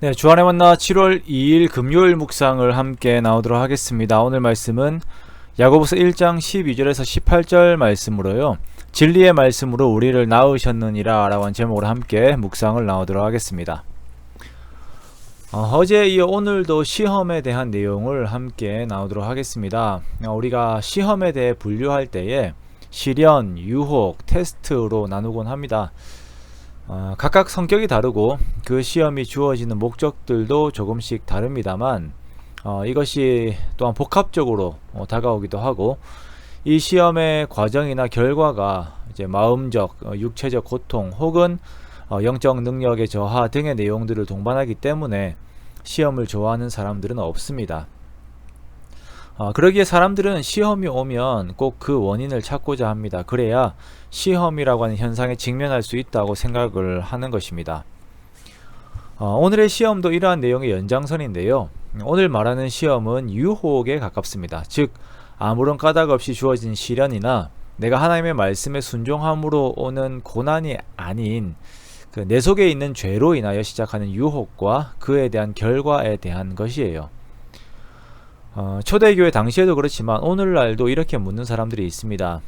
네, 주안의 만나 7월 2일 금요일 묵상을 함께 나오도록 하겠습니다. 오늘 말씀은 야고보서 1장 12절에서 18절 말씀으로요. 진리의 말씀으로 우리를 낳으셨느니라 라고 하는 제목으로 함께 묵상을 나오도록 하겠습니다. 어제 이어 오늘도 시험에 대한 내용을 함께 나오도록 하겠습니다. 우리가 시험에 대해 분류할 때에 시련, 유혹, 테스트로 나누곤 합니다. 각각 성격이 다르고 그 시험이 주어지는 목적들도 조금씩 다릅니다만 이것이 또한 복합적으로 다가오기도 하고 이 시험의 과정이나 결과가 이제 마음적, 육체적 고통 혹은 영적 능력의 저하 등의 내용들을 동반하기 때문에 시험을 좋아하는 사람들은 없습니다. 그러기에 사람들은 시험이 오면 꼭 그 원인을 찾고자 합니다. 그래야 시험이라고 하는 현상에 직면할 수 있다고 생각을 하는 것입니다. 오늘의 시험도 이러한 내용의 연장선인데요. 오늘 말하는 시험은 유혹에 가깝습니다. 즉 아무런 까닭 없이 주어진 시련이나 내가 하나님의 말씀에 순종함으로 오는 고난이 아닌 내 속에 있는 죄로 인하여 시작하는 유혹과 그에 대한 결과에 대한 것이에요. 초대교회 당시에도 그렇지만 오늘날도 이렇게 묻는 사람들이 있습니다.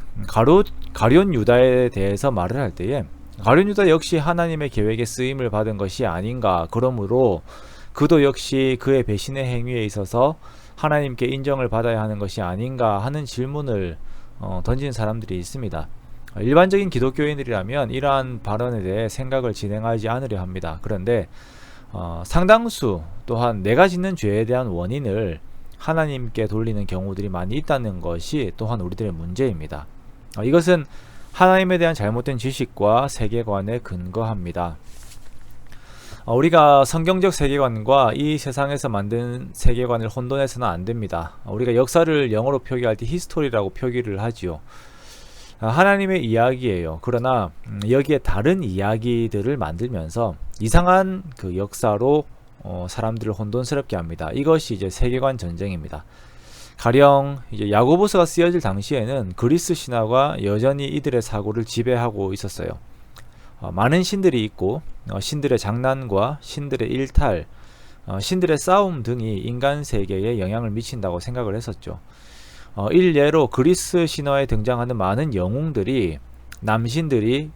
가룟 유다에 대해서 말을 할 때에 가룟 유다 역시 하나님의 계획에 쓰임을 받은 것이 아닌가, 그러므로 그도 역시 그의 배신의 행위에 있어서 하나님께 인정을 받아야 하는 것이 아닌가 하는 질문을 던진 사람들이 있습니다. 일반적인 기독교인들이라면 이러한 발언에 대해 생각을 진행하지 않으려 합니다. 그런데 상당수 또한 내가 짓는 죄에 대한 원인을 하나님께 돌리는 경우들이 많이 있다는 것이 또한 우리들의 문제입니다. 이것은 하나님에 대한 잘못된 지식과 세계관에 근거합니다. 우리가 성경적 세계관과 이 세상에서 만든 세계관을 혼돈해서는 안 됩니다. 우리가 역사를 영어로 표기할 때 히스토리라고 표기를 하지요. 하나님의 이야기예요. 그러나 여기에 다른 이야기들을 만들면서 이상한 그 역사로 사람들을 혼돈스럽게 합니다. 이것이 이제 세계관 전쟁입니다. 가령 이제 야고보서가 쓰여질 당시에는 그리스 신화가 여전히 이들의 사고를 지배하고 있었어요. 많은 신들이 있고 신들의 장난과 신들의 일탈, 신들의 싸움 등이 인간 세계에 영향을 미친다고 생각을 했었죠. 일례로 그리스 신화에 등장하는 많은 영웅들이 남신들이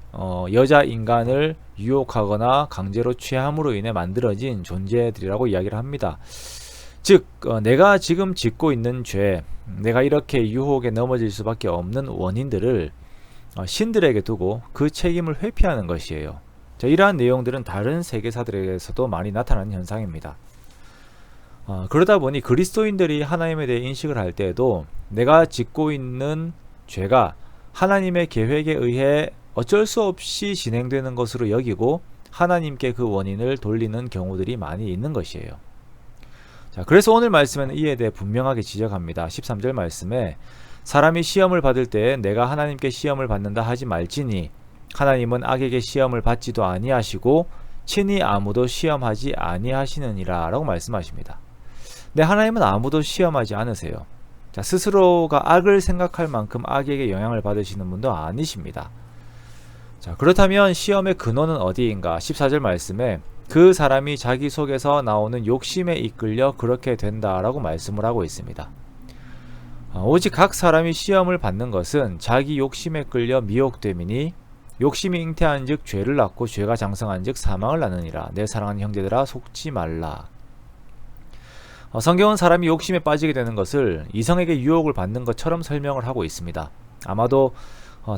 여자 인간을 유혹하거나 강제로 취함으로 인해 만들어진 존재들이라고 이야기를 합니다. 즉 내가 지금 짓고 있는 죄, 내가 이렇게 유혹에 넘어질 수밖에 없는 원인들을 신들에게 두고 그 책임을 회피하는 것이에요. 자, 이러한 내용들은 다른 세계사들에게서도 많이 나타나는 현상입니다. 그러다 보니 그리스도인들이 하나님에 대해 인식을 할 때에도 내가 짓고 있는 죄가 하나님의 계획에 의해 어쩔 수 없이 진행되는 것으로 여기고 하나님께 그 원인을 돌리는 경우들이 많이 있는 것이에요. 자, 그래서 오늘 말씀에는 이에 대해 분명하게 지적합니다. 13절 말씀에 사람이 시험을 받을 때 내가 하나님께 시험을 받는다 하지 말지니 하나님은 악에게 시험을 받지도 아니하시고 친히 아무도 시험하지 아니하시느니라 라고 말씀하십니다. 네, 하나님은 아무도 시험하지 않으세요. 자, 스스로가 악을 생각할 만큼 악에게 영향을 받으시는 분도 아니십니다. 자, 그렇다면 시험의 근원은 어디인가? 14절 말씀에 그 사람이 자기 속에서 나오는 욕심에 이끌려 그렇게 된다라고 말씀을 하고 있습니다. 오직 각 사람이 시험을 받는 것은 자기 욕심에 끌려 미혹됨이니 욕심이 잉태한 즉 죄를 낳고 죄가 장성한 즉 사망을 낳느니라. 내 사랑하는 형제들아 속지 말라. 성경은 사람이 욕심에 빠지게 되는 것을 이성에게 유혹을 받는 것처럼 설명을 하고 있습니다. 아마도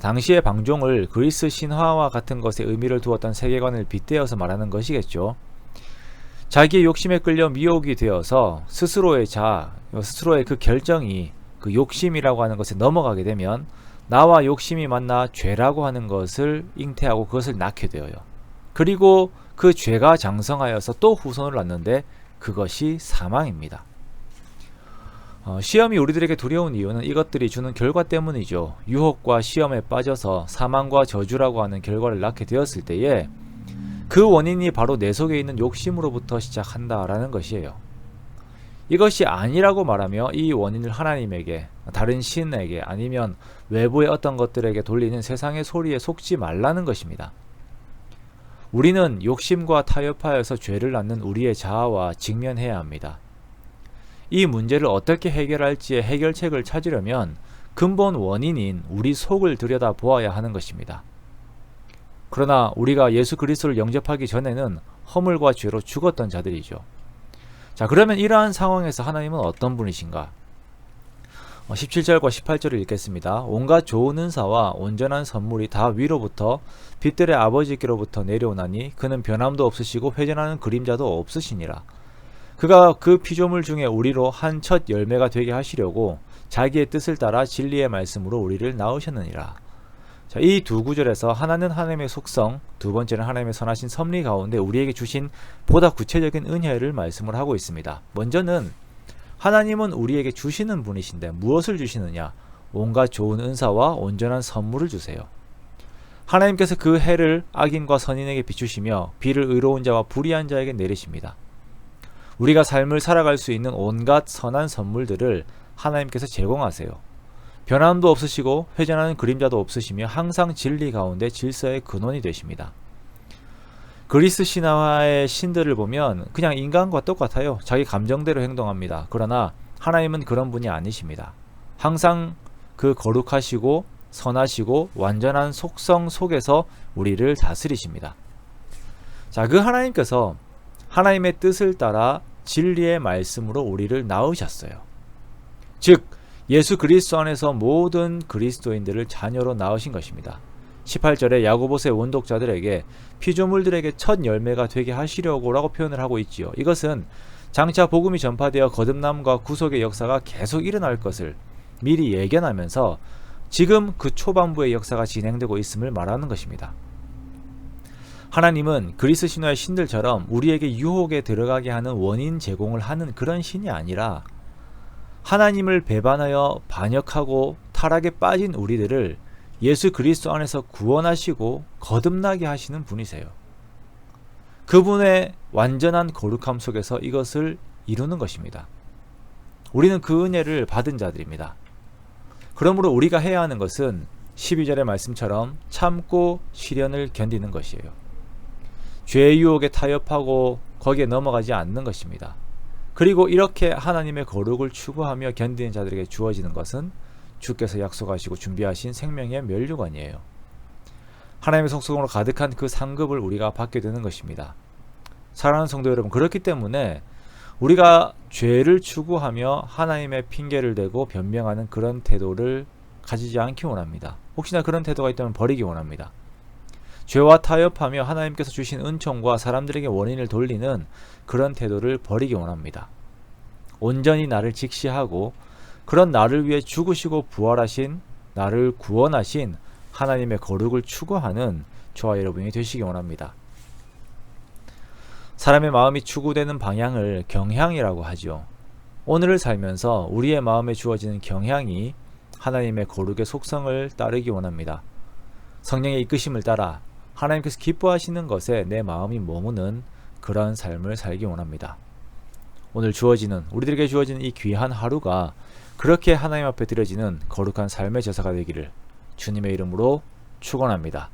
당시의 방종을 그리스 신화와 같은 것에 의미를 두었던 세계관을 빗대어서 말하는 것이겠죠. 자기의 욕심에 끌려 미혹이 되어서 스스로의 그 결정이 그 욕심이라고 하는 것에 넘어가게 되면 나와 욕심이 만나 죄라고 하는 것을 잉태하고 그것을 낳게 되어요. 그리고 그 죄가 장성하여서 또 후손을 낳는데 그것이 사망입니다. 시험이 우리들에게 두려운 이유는 이것들이 주는 결과 때문이죠. 유혹과 시험에 빠져서 사망과 저주라고 하는 결과를 낳게 되었을 때에 그 원인이 바로 내 속에 있는 욕심으로부터 시작한다라는 것이에요. 이것이 아니라고 말하며 이 원인을 하나님에게, 다른 신에게 아니면 외부의 어떤 것들에게 돌리는 세상의 소리에 속지 말라는 것입니다. 우리는 욕심과 타협하여서 죄를 낳는 우리의 자아와 직면해야 합니다. 이 문제를 어떻게 해결할지의 해결책을 찾으려면 근본 원인인 우리 속을 들여다보아야 하는 것입니다. 그러나 우리가 예수 그리스도를 영접하기 전에는 허물과 죄로 죽었던 자들이죠. 자, 그러면 이러한 상황에서 하나님은 어떤 분이신가? 17절과 18절을 읽겠습니다. 온갖 좋은 은사와 온전한 선물이 다 위로부터 빛들의 아버지께로부터 내려오나니 그는 변함도 없으시고 회전하는 그림자도 없으시니라. 그가 그 피조물 중에 우리로 한 첫 열매가 되게 하시려고 자기의 뜻을 따라 진리의 말씀으로 우리를 낳으셨느니라. 자, 이 두 구절에서 하나는 하나님의 속성, 두 번째는 하나님의 선하신 섭리 가운데 우리에게 주신 보다 구체적인 은혜를 말씀을 하고 있습니다. 먼저는 하나님은 우리에게 주시는 분이신데 무엇을 주시느냐? 온갖 좋은 은사와 온전한 선물을 주세요. 하나님께서 그 해를 악인과 선인에게 비추시며 비를 의로운 자와 불의한 자에게 내리십니다. 우리가 삶을 살아갈 수 있는 온갖 선한 선물들을 하나님께서 제공하세요. 변함도 없으시고 회전하는 그림자도 없으시며 항상 진리 가운데 질서의 근원이 되십니다. 그리스 신화의 신들을 보면 그냥 인간과 똑같아요. 자기 감정대로 행동합니다. 그러나 하나님은 그런 분이 아니십니다. 항상 그 거룩하시고 선하시고 완전한 속성 속에서 우리를 다스리십니다. 자, 그 하나님께서 하나님의 뜻을 따라 진리의 말씀으로 우리를 낳으셨어요. 즉 예수 그리스도 안에서 모든 그리스도인들을 자녀로 낳으신 것입니다. 18절에 야고보서의 원독자들에게 피조물들에게 첫 열매가 되게 하시려고 라고 표현을 하고 있지요. 이것은 장차 복음이 전파되어 거듭남과 구속의 역사가 계속 일어날 것을 미리 예견하면서 지금 그 초반부의 역사가 진행되고 있음을 말하는 것입니다. 하나님은 그리스 신화의 신들처럼 우리에게 유혹에 들어가게 하는 원인 제공을 하는 그런 신이 아니라 하나님을 배반하여 반역하고 타락에 빠진 우리들을 예수 그리스도 안에서 구원하시고 거듭나게 하시는 분이세요. 그분의 완전한 거룩함 속에서 이것을 이루는 것입니다. 우리는 그 은혜를 받은 자들입니다. 그러므로 우리가 해야 하는 것은 12절의 말씀처럼 참고 시련을 견디는 것이에요. 죄의 유혹에 타협하고 거기에 넘어가지 않는 것입니다. 그리고 이렇게 하나님의 거룩을 추구하며 견디는 자들에게 주어지는 것은 주께서 약속하시고 준비하신 생명의 면류관이에요. 하나님의 속성으로 가득한 그 상급을 우리가 받게 되는 것입니다. 사랑하는 성도 여러분, 그렇기 때문에 우리가 죄를 추구하며 하나님의 핑계를 대고 변명하는 그런 태도를 가지지 않기 원합니다. 혹시나 그런 태도가 있다면 버리기 원합니다. 죄와 타협하며 하나님께서 주신 은총과 사람들에게 원인을 돌리는 그런 태도를 버리기 원합니다. 온전히 나를 직시하고 그런 나를 위해 죽으시고 부활하신 나를 구원하신 하나님의 거룩을 추구하는 저와 여러분이 되시기 원합니다. 사람의 마음이 추구되는 방향을 경향이라고 하죠. 오늘을 살면서 우리의 마음에 주어지는 경향이 하나님의 거룩의 속성을 따르기 원합니다. 성령의 이끄심을 따라 하나님께서 기뻐하시는 것에 내 마음이 머무는 그런 삶을 살기 원합니다. 오늘 우리들에게 주어지는 이 귀한 하루가 그렇게 하나님 앞에 드려지는 거룩한 삶의 제사가 되기를 주님의 이름으로 축원합니다.